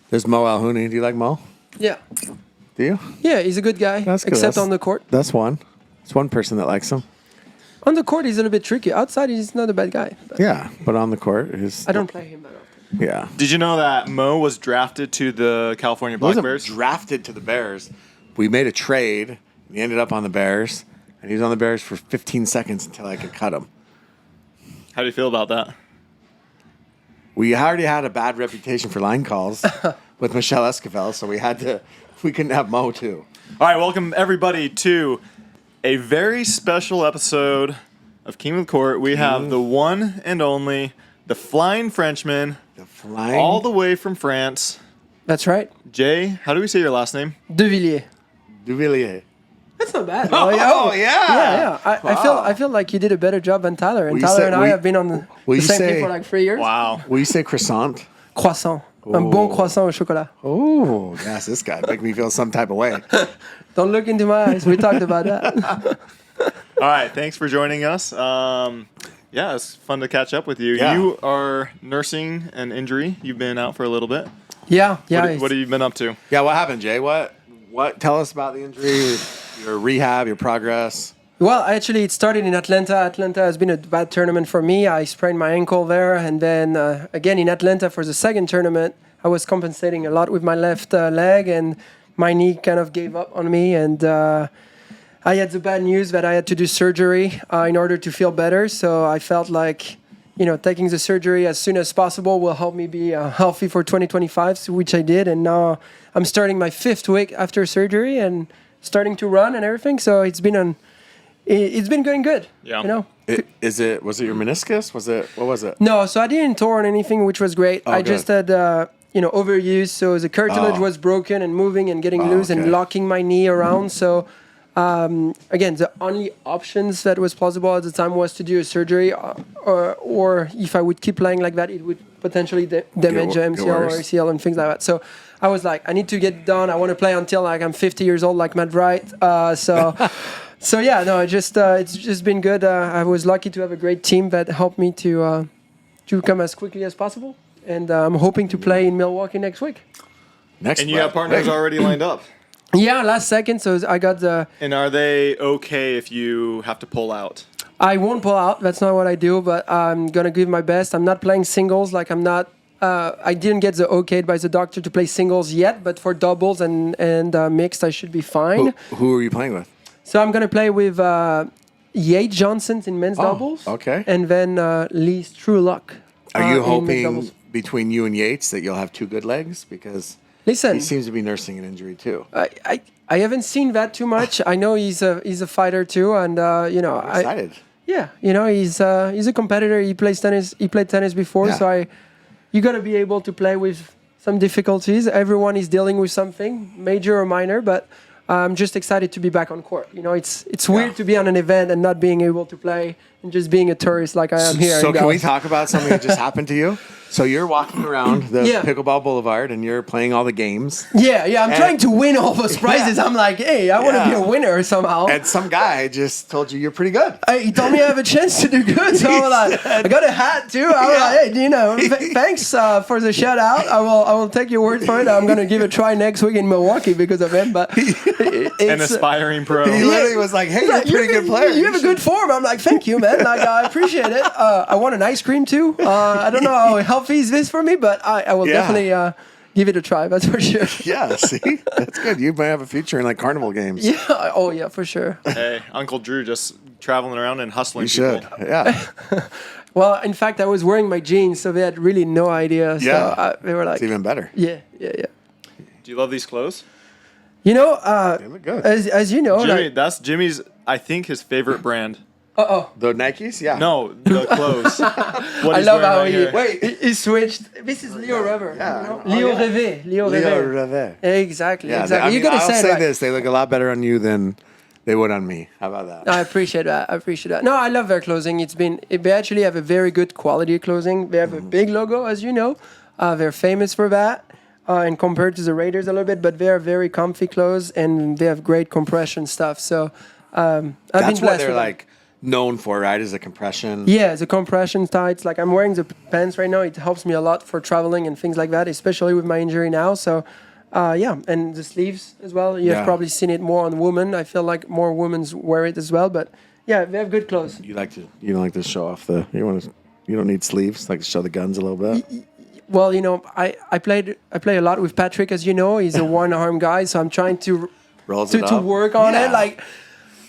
There's Mo Alhouni. Do you like Mo? Yeah. Do you? Yeah, he's a good guy. That's good. Except on the court. That's one. It's one person that likes him. On the court, he's a little bit tricky. Outside, he's not a bad guy. Yeah, but on the court, I don't play him that often. Yeah. Did you know that Mo was drafted to the California Black Bears? Drafted to the Bears. We made a trade. He ended up on the Bears, and he was on the Bears for 15 seconds until I could cut him. How do you feel about that? We already had a bad reputation for line calls with Michelle Esquivel, so we couldn't have Mo too. All right, welcome everybody to a very special episode of King of the Court. We have the one and only, the Flying Frenchman, all the way from France. That's right. Jay, how do we say your last name? Devilliers. That's not bad. Oh, yeah. I feel like you did a better job than Tyler. And Tyler and I have been on the same team for like 3 years. Wow. Will you say croissant? Croissant. Un bon croissant au chocolat. Oh, yes, this guy make me feel some type of way. Don't look into my eyes. We talked about that. All right, thanks for joining us. Yeah, it's fun to catch up with you. Yeah. You are nursing an injury. You've been out for a little bit. Yeah. What have you been up to? Yeah, what happened, Jay? What? Tell us about the injury, your rehab, your progress. Well, actually, it started in Atlanta. Atlanta has been a bad tournament for me. I sprained my ankle there. And then again in Atlanta for the second tournament, I was compensating a lot with my left leg. And my knee kind of gave up on me. And I had the bad news that I had to do surgery in order to feel better. So I felt like, taking the surgery as soon as possible will help me be healthy for 2025, which I did. And now I'm starting my 5th week after surgery and starting to run and everything. So it's been going good. Yeah. Was it your meniscus? What was it? No, so I didn't torn anything, which was great. I good. just had overuse. So the cartilage was broken and moving and getting loose and locking my knee around. So again, the only options that was possible at the time was to do a surgery, or if I would keep playing like that, it would potentially damage the MCL or ACL and things like that. So I was like, I need to get it done. I want to play until like I'm 50 years old, like Matt Wright. So yeah, no, it's just been good. I was lucky to have a great team that helped me to come as quickly as possible, and I'm hoping to play in Milwaukee next week. And you have partners already lined up. Yeah, last second. So I got the. And are they okay if you have to pull out? I won't pull out. That's not what I do. But I'm gonna give my best. I'm not playing singles. Like I'm not. I didn't get the okayed by the doctor to play singles yet. But for doubles and mixed, I should be fine. Who are you playing with? So I'm gonna play with Yates Johnson in men's doubles. Okay. And then Lee's True Luck. Are you hoping between you and Yates that you'll have 2 good legs? Because listen, he seems to be nursing an injury too. I haven't seen that too much. I know he's a fighter too, and I'm excited. He's a competitor. He plays tennis. He played tennis before, so you got to be able to play with some difficulties. Everyone is dealing with something, major or minor, but I'm just excited to be back on court. It's weird to be on an event and not being able to play and just being a tourist like I am here. So can we talk about something that just happened to you? So you're walking around the Pickleball Boulevard and you're playing all the games. Yeah. I'm trying to win all those prizes. I'm like, hey, I want to be a winner somehow. And some guy just told you you're pretty good. He told me I have a chance to do good. So I was like, I got a hat too. I was like, hey, thanks for the shout out. I will take your word for it. I'm going to give it a try next week in Milwaukee because of him. But an aspiring pro. He literally was like, hey, you're a pretty good player. You have a good form. I'm like, thank you, man. Like, I appreciate it. I want an ice cream too. I don't know how healthy is this for me, but I will definitely give it a try. That's for sure. Yeah, see? That's good. You might have a future in like carnival games. Yeah. Oh, yeah, for sure. Hey, Uncle Drew just traveling around and hustling You people. should. Yeah. Well, in fact, I was wearing my jeans, so they had really no idea. So they were like... It's even better. Yeah. Do you love these clothes? They look good. As you know... Jimmy, that's Jimmy's, I think, his favorite brand. The Nikes? Yeah. No, the clothes. I love how he switched. This is Leo Rêve. Yeah. Leo Rêve. Exactly. Yeah, You gotta I'll say it this. They look a lot better on you than they would on me. How about that? I appreciate that. No, I love their clothing. They actually have a very good quality clothing. They have a big logo, as you know. They're famous for that. And compared to the Raiders a little bit, but they're very comfy clothes and they have great compression stuff. So I've been blessed why they're with like known for, right? Is a compression. Yeah, the compression tights. Like I'm wearing the pants right now. It helps me a lot for traveling and things like that, especially with my injury now. So, yeah, and the sleeves as well. You've probably seen it more on women. I feel like more women wear it as well. But yeah, they have good clothes. You don't like to show off you don't need sleeves. Like to show the guns a little bit. Well, I play a lot with Patrick, as you know. He's a one-arm guy, so I'm trying to work on it. Like,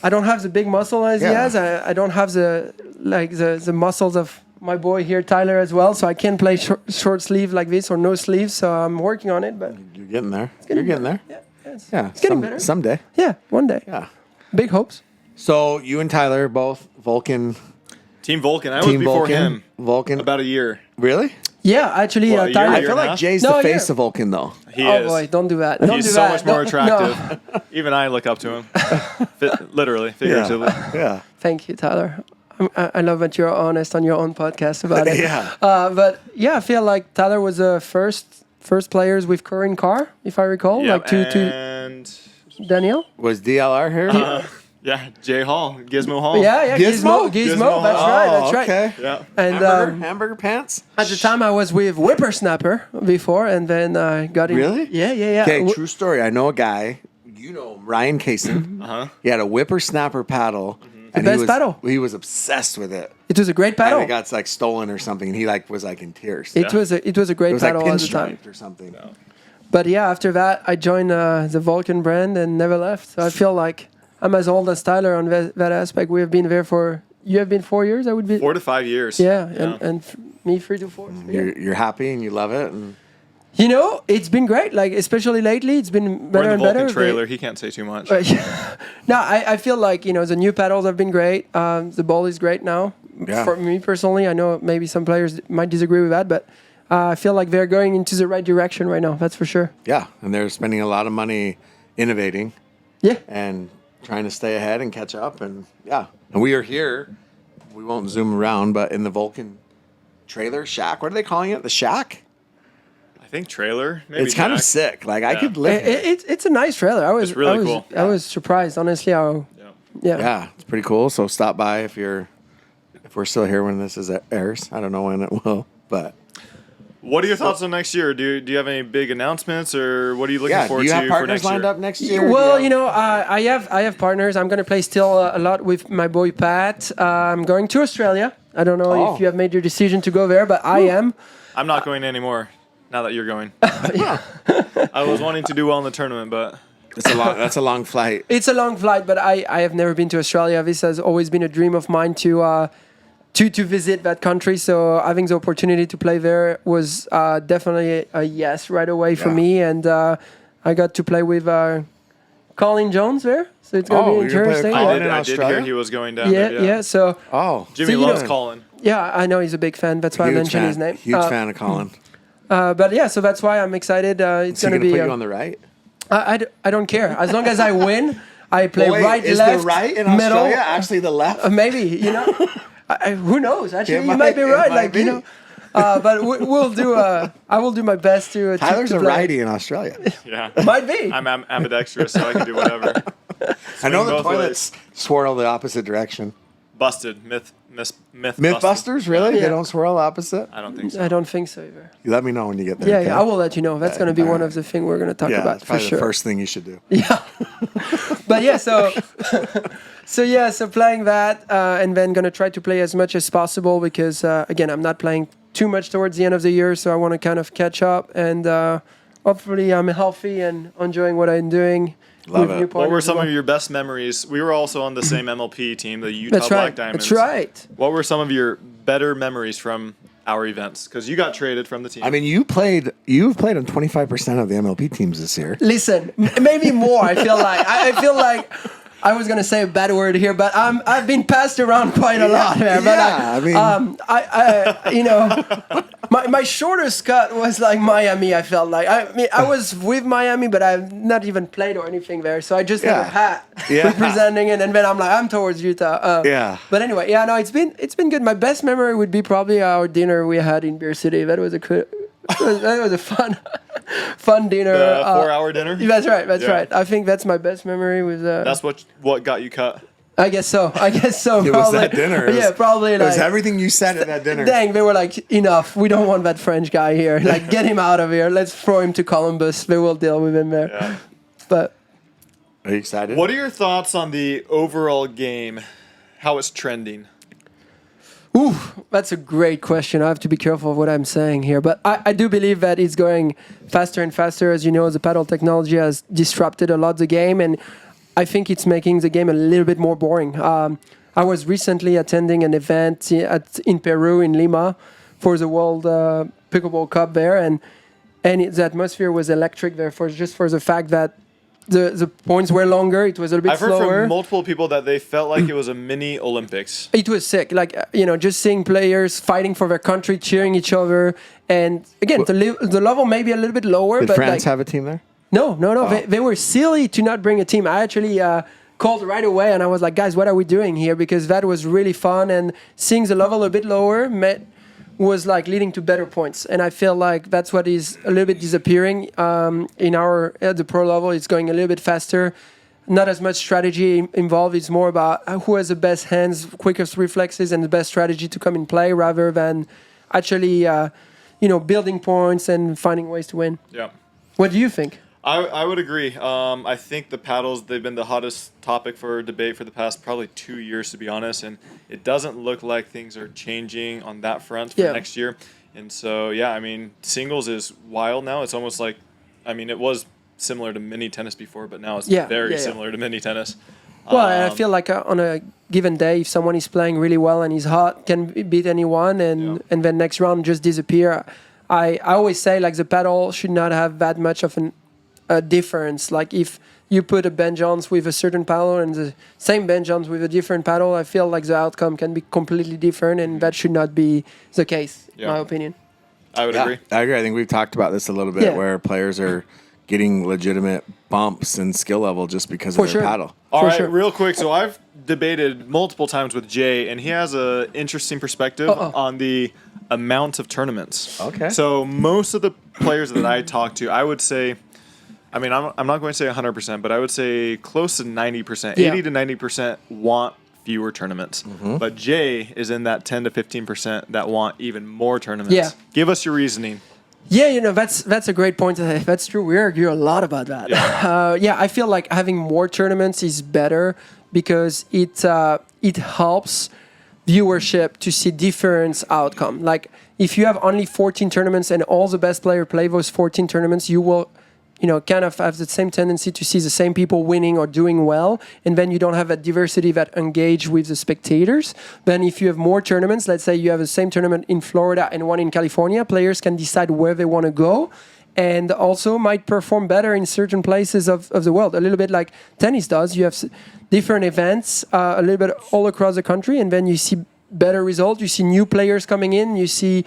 I don't have the big muscle as he has. I don't have the muscles of my boy here, Tyler, as well. So I can't play short sleeve like this or no sleeve. So I'm working on it. But you're getting there. You're getting there. Yeah, it's getting better. Someday. Yeah, one day. Yeah. Big hopes. So you and Tyler both Vulcan. Team Vulcan. I was before him. Vulcan. About a year. Really? Yeah, actually, Well, Tyler. I feel like Jay's the face of Vulcan, though. He oh is. boy, don't do that. He's so much more attractive. Even I look up to him. Literally, figuratively. Yeah. Thank you, Tyler. I love that you're honest on your own podcast about it. Yeah. But yeah, I feel like Tyler was the first players with Corinne Carr, if I recall. Yeah, like to and Danielle. Was DLR here? yeah, Jay Hall, Gizmo Hall. Yeah, Gizmo. That's right. Okay. Yeah. And hamburger pants? at the time, I was with Whippersnapper before, and then I got in. Really? Yeah. Okay, true story. I know a guy, you know him, Ryan Kaysen. Uh-huh. He had a whippersnapper paddle. And best paddle. He was obsessed with it. It was a great paddle. And it got stolen or something. And he was in tears. It was a great It was paddle like at the time. pinstriped or something. No. But yeah, after that, I joined the Vulcan brand and never left. So I feel like I'm as old as Tyler on that aspect. We have been there you have been 4 years, I would be. 4 to 5 years. Yeah, and me 3 to 4. So You're happy and you love it. And it's been great. Like, especially lately, it's been better We're in and the Vulcan better. trailer. He can't say too much. No, I feel like, the new pedals have been great. The ball is great now. Yeah. For me personally, I know maybe some players might disagree with that, but I feel like they're going into the right direction right now. That's for sure. Yeah, and they're spending a lot of money innovating. Yeah. And trying to stay ahead and catch up. And and we are here. We won't zoom around, but in the Vulcan trailer shack. What are they calling it? The shack? I think trailer. Maybe It's kind of sick. Like I could live. It's a nice trailer. It's really cool. I was surprised, honestly. Yeah, it's pretty cool. So stop by if we're still here when this airs. I don't know when it will, but. What are your thoughts on next year? Do you have any big announcements, or what are you looking forward to do you have for partners next lined year? up next year? Well, I have partners. I'm going to play still a lot with my boy Pat. I'm going to Australia. I don't know if you have made your decision to go there, but I am. I'm not going anymore. Now that you're going. I was wanting to do well in the tournament, but that's a long flight. It's a long flight, but I have never been to Australia. This has always been a dream of mine to visit that country. So having the opportunity to play there was definitely a yes right away for me. And I got to play with Colin Jones there. So it's going to be interesting. I did hear he was going down there. Yeah. So Jimmy loves Colin. Yeah, I know he's a big fan. That's why I mentioned his name. Huge fan of Colin. But yeah, so that's why I'm excited. It's going to be. Put you on the right? I don't care. As long as I win, I play right, is left, the right in middle. Australia actually the left? Maybe, who knows? Actually, you might be right. But we'll do. I will do my best to. Tyler's to a righty in Australia. Yeah, might be. I'm ambidextrous, so I can do whatever. I know the toilets swirl the opposite direction. Busted. Myth Mythbusters, really? Yeah. They don't swirl opposite? I don't think so. I don't think so either. You let me know when you get there. Yeah, I will let you know. That's going to be one of the things we're going to talk about that's for sure. the first thing you should do. Yeah. But yeah, so playing that and then going to try to play as much as possible because, again, I'm not playing too much towards the end of the year, so I want to kind of catch up and hopefully I'm healthy and enjoying what I'm doing. Love it. What were some of your best memories? We were also on the same MLP team, the Utah Black Diamonds. That's right. What were some of your better memories from our events? Because you got traded from the team. I mean, you've played on 25% of the MLP teams this year. Listen, maybe more. I feel like I was gonna say a bad word here, but I've been passed around quite a lot, man. But my shortest cut was like Miami. I felt like I was with Miami, but I've not even played or anything there, so I just had a hat representing it, and then I'm towards Utah. But anyway, it's been good. My best memory would be probably our dinner we had in Beer City. That was a fun dinner. The 4-hour dinner? That's right. I think that's my best memory. Was that's what got you cut? I guess so. It was Probably. that dinner. Yeah, probably. It was everything you said at that dinner. Dang, they were like, enough. We don't want that French guy here. Like, get him out of here. Let's throw him to Columbus. They will deal with him there. Yeah. But are you excited? What are your thoughts on the overall game? How it's trending? ooh, that's a great question. I have to be careful of what I'm saying here. But I do believe that it's going faster and faster. As you know, the paddle technology has disrupted a lot the game. And I think it's making the game a little bit more boring. I was recently attending an event in Peru, in Lima, for the World Pickleball Cup there, and the atmosphere was electric there for the fact that the points were longer. It was a little bit slower. I've heard from multiple people that they felt like it was a mini Olympics. It was sick. Like, just seeing players fighting for their country, cheering each other. And again, the level may be a little bit lower. Did but France have a team there? No. Oh. They were silly to not bring a team. I actually called right away and I was like, guys, what are we doing here? Because that was really fun. And seeing the level a bit lower was like leading to better points. And I feel like that's what is a little bit disappearing at the pro level. It's going a little bit faster. Not as much strategy involved. It's more about who has the best hands, quickest reflexes, and the best strategy to come in play rather than actually, building points and finding ways to win. Yeah. What do you think? I would agree. I think the paddles, they've been the hottest topic for debate for the past probably 2 years, to be honest. And it doesn't look like things are changing on that front for next year. And so, singles is wild now. It's almost like, it was similar to mini tennis before, but now it's very similar to mini tennis. Well, I feel like on a given day, if someone is playing really well and he's hot, can beat anyone, and then next round just disappear. I always say, like, the paddle should not have that much of a difference. Like, if you put a Ben Johns with a certain paddle and the same Ben Johns with a different paddle, I feel like the outcome can be completely different, and that should not be the case, in my opinion. I would agree. I agree. I think we've talked about this a little bit, where players are getting legitimate bumps in skill level just because of their paddle. All right, real quick. So I've debated multiple times with Jay, and he has an interesting perspective on the amount of tournaments. Okay. So most of the players that I talk to, I would say, I'm not going to say 100%, but I would say close to 90%, 80 to 90% want fewer tournaments. Mm-hmm. But Jay is in that 10 to 15% that want even more tournaments. Yeah. Give us your reasoning. Yeah, that's a great point. That's true. We argue a lot about that. Yeah, I feel like having more tournaments is better because it helps viewership to see different outcome. Like, if you have only 14 tournaments and all the best players play those 14 tournaments, you will kind of have the same tendency to see the same people winning or doing well, and then you don't have a diversity that engage with the spectators. Then if you have more tournaments, let's say you have the same tournament in Florida and one in California, players can decide where they want to go and also might perform better in certain places of the world. A little bit like tennis does. You have different events a little bit all across the country, and then you see better results. You see new players coming in. You see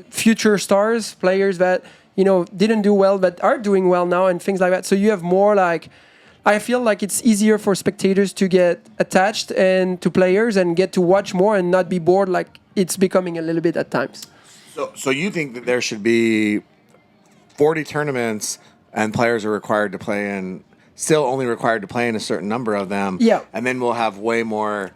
future stars, players that didn't do well but are doing well now, and things like that. So you have more, like, I feel like it's easier for spectators to get attached and to players and get to watch more and not be bored like it's becoming a little bit at times. So you think that there should be 40 tournaments and players are required to play in, still only required to play in a certain number of them. Yeah. And then we'll have way more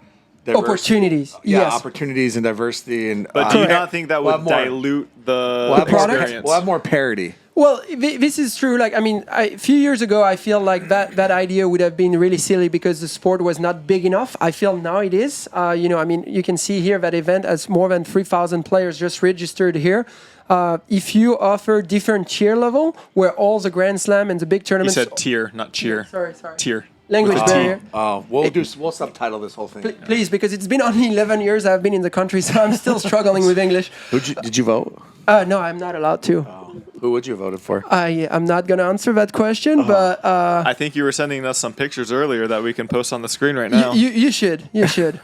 opportunities. Yes. Opportunities and diversity. But do you not think that would dilute the experience? We'll have more parity. Well, this is true. Like, a few years ago, I feel like that idea would have been really silly because the sport was not big enough. I feel now it is. You can see here that event has more than 3,000 players just registered here. If you offer different tier level, where all the Grand Slam and the big tournaments... You said tier, not cheer. Sorry. Tier. Language barrier. We'll subtitle this whole thing. Please, because it's been only 11 years I've been in the country, so I'm still struggling with English. Did you vote? No, I'm not allowed to. Who would you have voted for? I'm not going to answer that question, but... I think you were sending us some pictures earlier that we can post on the screen right now. You should. Wait.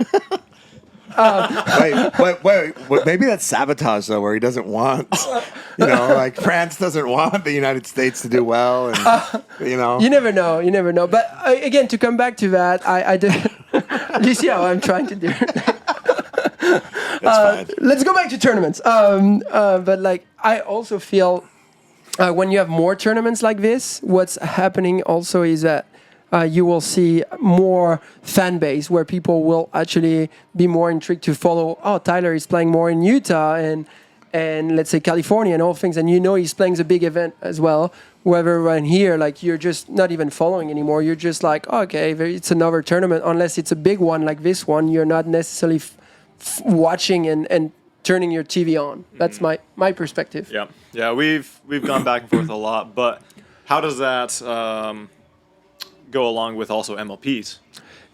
Maybe that's sabotage, though, where he doesn't want, like France doesn't want the United States to do well. And, You never know. But again, to come back to that, I do. You see how I'm trying to do it? Let's go back to tournaments. But like, I also feel when you have more tournaments like this, what's happening also is that you will see more fan base where people will actually be more intrigued to follow. Oh, Tyler is playing more in Utah and let's say California and all things, and he's playing the big event as well. Whoever around here, like you're just not even following anymore. You're just like, okay, it's another tournament. Unless it's a big one like this one, you're not necessarily watching and turning your TV on. That's my perspective. Yeah. We've gone back and forth a lot, but how does that go along with also MLPs?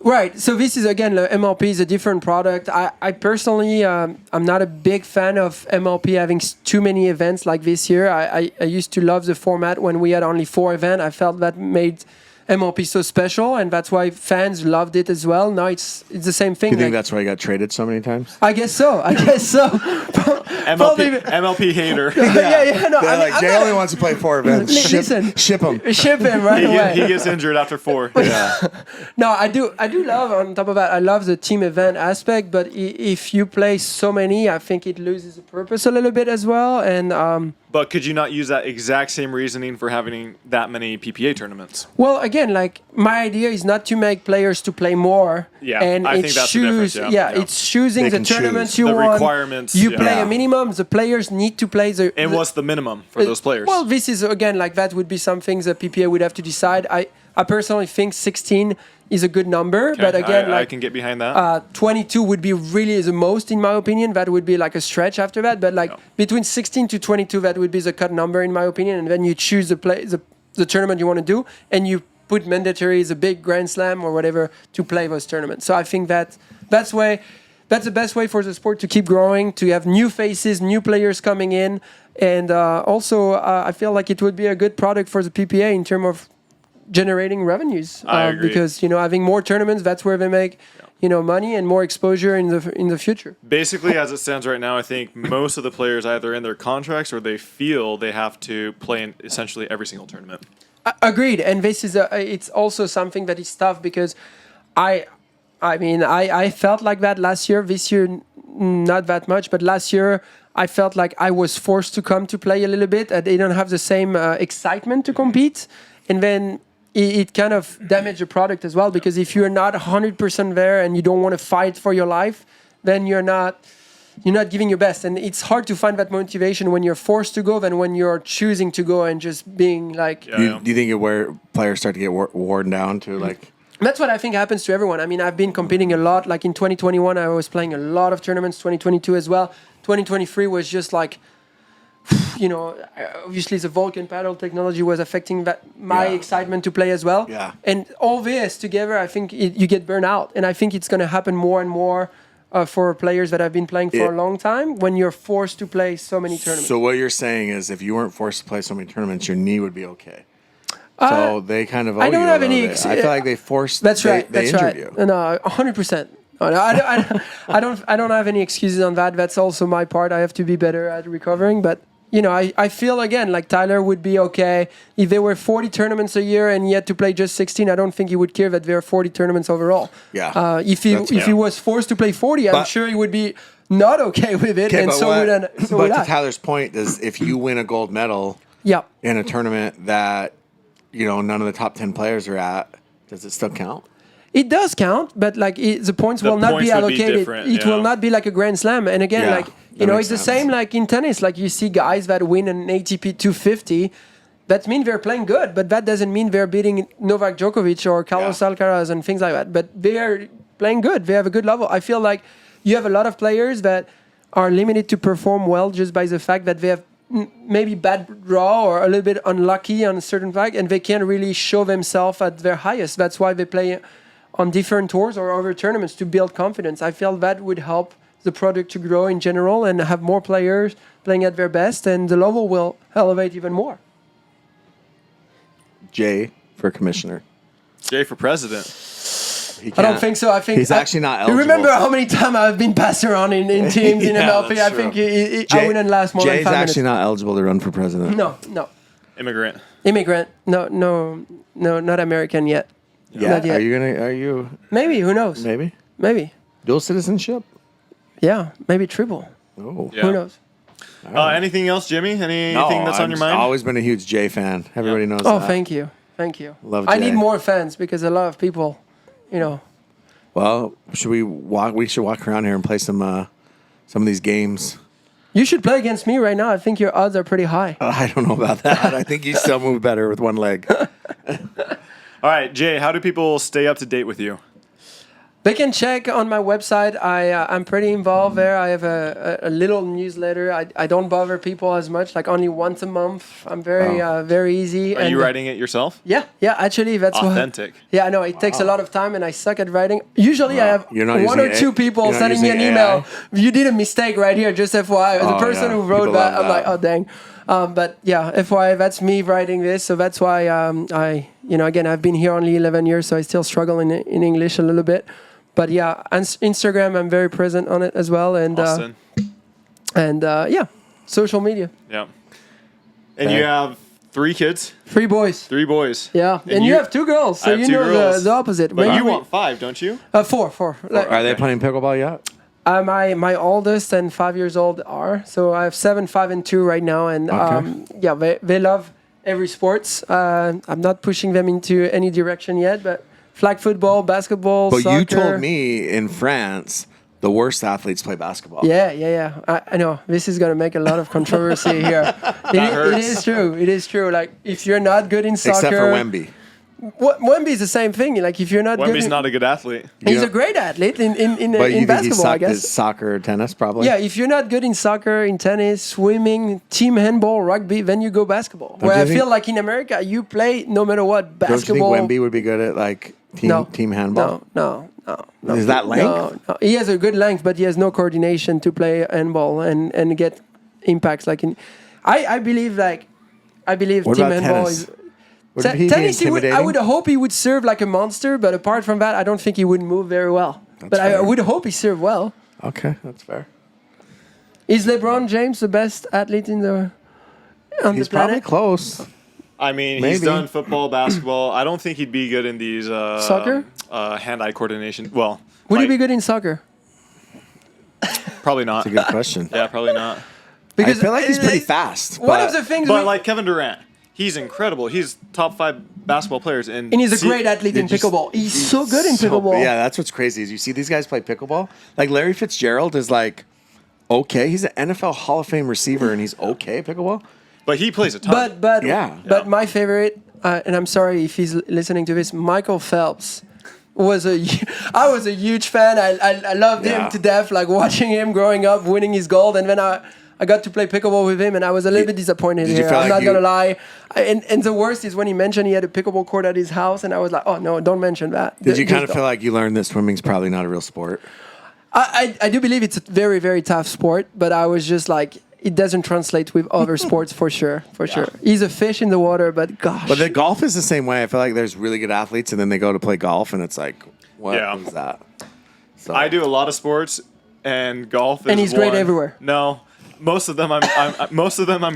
Right. So this is, again, the MLP is a different product. I personally, I'm not a big fan of MLP having too many events like this year. I used to love the format when we had only 4 events. I felt that made MLP so special, and that's why fans loved it as well. Now it's the same thing. You think that's why he got traded so many times? I guess so. MLP hater. No, Jay only wants to play 4 events. Ship him. Ship him right away. He gets injured after 4. No, I do love, on top of that, I love the team event aspect, but if you play so many, I think it loses the purpose a little bit as well. And but could you not use that exact same reasoning for having that many PPA tournaments? Well, again, like my idea is not to make players to play more. Yeah, and I think that's the difference. It's choosing They the can tournaments choose. you The want. requirements, You yeah. play a minimum. The players need to play And what's the minimum for those players? Well, this is, again, like that would be something the PPA would have to decide. I personally think 16 is a good number, Okay, but again, I can get behind that. 22 would be really the most, in my opinion. That would be like a stretch after that, but between 16 to 22, that would be the cut number, in my opinion. And then you choose the tournament you want to do, and you put mandatory, the big Grand Slam or whatever, to play those tournaments. So I think that's the best way for the sport to keep growing, to have new faces, new players coming in, and also I feel like it would be a good product for the PPA in terms of generating revenues. I agree. Because having more tournaments, that's where they make money and more exposure in the future. Basically, as it stands right now, I think most of the players either in their contracts or they feel they have to play in essentially every single tournament. Agreed, and this is it's also something that is tough because I felt like that last year. This year, not that much, but last year I felt like I was forced to come to play a little bit. They don't have the same excitement to compete, and then it kind of damaged the product as well, because if you're not 100% there and you don't want to fight for your life, then you're not giving your best. And it's hard to find that motivation when you're forced to go than when you're choosing to go and just being like... Do you think where players start to get worn down to like... That's what I think happens to everyone. I mean, I've been competing a lot. Like in 2021, I was playing a lot of tournaments, 2022 as well. 2023 was just like... obviously the Vulcan paddle technology was affecting my excitement to play as well. Yeah. And all this together, I think you get burnt out. And I think it's going to happen more and more for players that have been playing for a long time when you're forced to play so many tournaments. So what you're saying is if you weren't forced to play so many tournaments, your knee would be okay. So they kind of owe I don't you have a any... little bit. I feel like they forced... That's right. They That's injured right. you. No, 100%. I don't have any excuses on that. That's also my part. I have to be better at recovering. But, I feel, again, like Tyler would be okay. If there were 40 tournaments a year and he had to play just 16, I don't think he would care that there are 40 tournaments overall. Yeah. If he was forced to play 40, I'm sure he would be not okay with it. And but to Tyler's point, if you win a gold medal in a tournament that, none of the top 10 players are at, does it still count? It does count, but the points will not be allocated. It will not be like a Grand Slam. And again, it's the same like in tennis. Like you see guys that win an ATP 250. That means they're playing good, but that doesn't mean they're beating Novak Djokovic or Carlos Alcaraz and things like that. But they're playing good. They have a good level. I feel like you have a lot of players that are limited to perform well just by the fact that they have maybe bad draw or a little bit unlucky on a certain fact, and they can't really show themselves at their highest. That's why they play on different tours or other tournaments to build confidence. I feel that would help the product to grow in general and have more players playing at their best, and the level will elevate even more. Jay for commissioner. Jay for president. I don't think so. I think he's actually not eligible. You remember how many times I've been passed around in teams in MLP? I think I wouldn't last more than 5 minutes. Jay's actually not eligible to run for president. No. Immigrant. No, not American yet. Yeah. Not yet. Are you? Maybe. Who knows? Maybe. Dual citizenship? Yeah. Maybe triple. Oh. Yeah. Who knows? Anything else, Jimmy? Anything that's on your mind? I've always been a huge Jay fan. Everybody knows that. Oh, thank you. Thank you. Love I Jay. need more fans because a lot of people, Well, should we walk? We should walk around here and play some of these games. You should play against me right now. I think your odds are pretty high. I don't know about that. I think you still move better with one leg. All right, Jay, how do people stay up to date with you? They can check on my website. I'm pretty involved there. I have a little newsletter. I don't bother people as much, like only once a month. I'm very easy. Are you writing it yourself? Yeah. Actually, that's Authentic. Yeah, I know. It takes a lot of time, and I suck at writing. Usually, I have You're not one or using two A- people you're not sending me an using email. AI? You did a mistake right here, just FYI. The Oh, person yeah. who wrote People that, love I'm like, that. oh, dang. But yeah, FYI, that's me writing this. So that's why again, I've been here only 11 years, so I still struggle in English a little bit. But yeah, and Instagram, I'm very present on it as well. And Austin. Social media. Yeah. And you have 3 kids? 3 boys. 3 boys. Yeah, and you have 2 girls, so I have you 2 know girls. the opposite. But Maybe you want 5, don't you? 4. Like, Are they playing pickleball yet? my oldest and 5 years old are. So I have 7, 5, and 2 right now, and they love every sports. I'm not pushing them into any direction yet, but flag football, basketball, But soccer. you told me in France the worst athletes play basketball. Yeah. I know this is gonna make a lot of controversy here. It is true. It is true. Like if you're not good in soccer, Except for Wemby. Wemby is the same thing. Like if you're not good, Wemby's not a good athlete. he's a great athlete in But you think he basketball, I sucked guess. his soccer or tennis probably? Yeah, if you're not good in soccer, in tennis, swimming, team handball, rugby, then you go basketball. Where you I think- feel like in America, you play no matter what Don't you basketball. think Wemby would be good at like team handball? No. Is that length? No. He has a good length, but he has no coordination to play handball and get impacts like in. I believe What team about handball tennis? is. Would he be Tennis, intimidating? I would hope he would serve like a monster, but apart from that, I don't think he would move very well. But I fair. would hope he served well. Okay, that's fair. Is LeBron James the best athlete on the He's probably planet? close. I mean, Maybe. he's done football, basketball. I don't think he'd be good in these Soccer? Hand-eye coordination. Well, Would he like, be good in soccer? Probably not. That's a good question. Yeah, probably not. I feel like he's pretty fast. One of the things, But like Kevin Durant, he's incredible. He's top 5 basketball players, and and he's a great athlete in pickleball. He's so good in pickleball. Yeah, that's what's crazy is you see these guys play pickleball. Like Larry Fitzgerald is like, okay, he's an NFL Hall of Fame receiver and he's okay at pickleball. But he plays a ton. But Yeah. my favorite, and I'm sorry if he's listening to this, Michael Phelps I was a huge fan. I loved him to death. Like watching him growing up, winning his gold, and then I got to play pickleball with him, and I was a little bit disappointed Did you here. feel I'm like not gonna lie. And the worst is when he mentioned he had a pickleball court at his house, and I was like, oh no, don't mention that. Did you kind of Just feel like you learned that swimming's probably not a real sport? I do believe it's a very, very tough sport, but I was just like, it doesn't translate with other sports for sure. He's a fish in the water, but gosh. But the golf is the same way. I feel like there's really good athletes, and then they go to play golf, and it's like, what is that? So, I do a lot of sports, and golf is And he's great one. everywhere. No, most of them I'm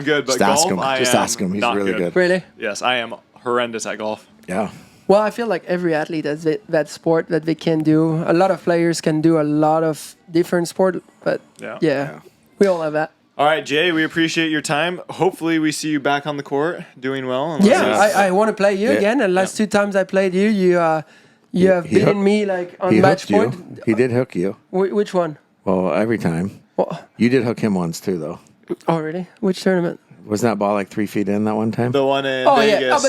good, but Just ask golf him. I Just am ask him. He's not really good. Really? Yes, I am horrendous at golf. Yeah. Well, I feel like every athlete has that sport that they can do. A lot of players can do a lot of different sport, but yeah. We all have that. All right, Jay, we appreciate your time. Hopefully, we see you back on the court doing well. Yeah, I want to play you again. And last 2 times I played you, you have he beaten hooked- me like on He match hooked point. you. He did hook you. Which one? Well, every time. Well, You did hook him once too, though. oh, really? Which tournament? Wasn't that ball like 3 feet in that one time? The one in Oh, Vegas. yeah. Oh,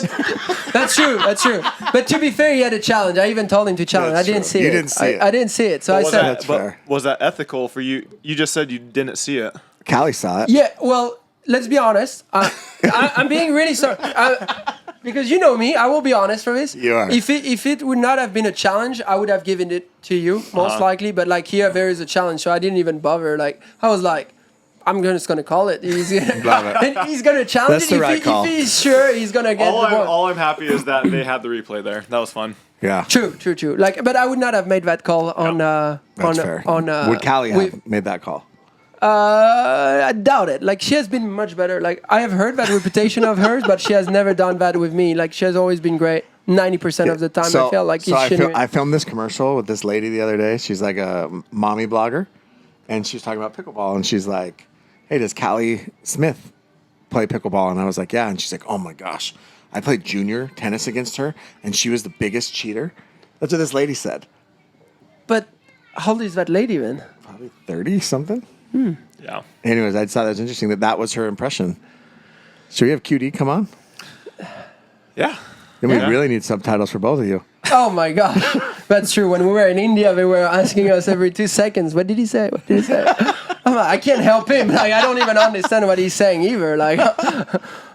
but that's true. That's true. But to be fair, he had a challenge. I even told him to challenge. That's I didn't true. see You it. didn't see it. I didn't see it. So I was said, that, That's but fair. was that ethical for you? You just said you didn't see it. Callie saw it. yeah, well, let's be honest. I'm being really sorry. Because you know me, I will be honest for this. You are. If it would not have been a challenge, I would have given it to you, most likely. But like here, there is a challenge, so I didn't even bother. Like I was like, I'm just gonna call it. Love it. And he's gonna challenge That's it. the right call. If he's sure, he's gonna get the point. All I'm happy is that they had the replay there. That was fun. Yeah. True. Like, but I would not have made that call on. That's fair. Would Callie have made that call? I doubt it. Like she has been much better. Like I have heard that reputation of hers, but she has never done that with me. Like she has always been great. 90% of the time, I feel like it's genuine. I filmed this commercial with this lady the other day. She's like a mommy blogger, and she's talking about pickleball, and she's like, "Hey, does Callie Smith play pickleball?" And I was like, "Yeah," and she's like, "Oh my gosh, I played junior tennis against her, and she was the biggest cheater. That's what this lady said. But how old is that lady then? Probably 30 something. Yeah. Anyways, I thought that was interesting that was her impression. So we have QD come on. Yeah. Then we really need subtitles for both of you. Oh my gosh, that's true. When we were in India, they were asking us every 2 seconds, "What did he say? What did he say?" I'm like, I can't help him. Like, I don't even understand what he's saying either. Like,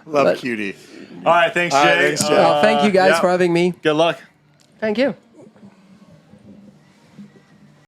Love QD. All right, thanks, Jay. All right, thanks, Jay. thank you guys for having me. Good luck. Thank you.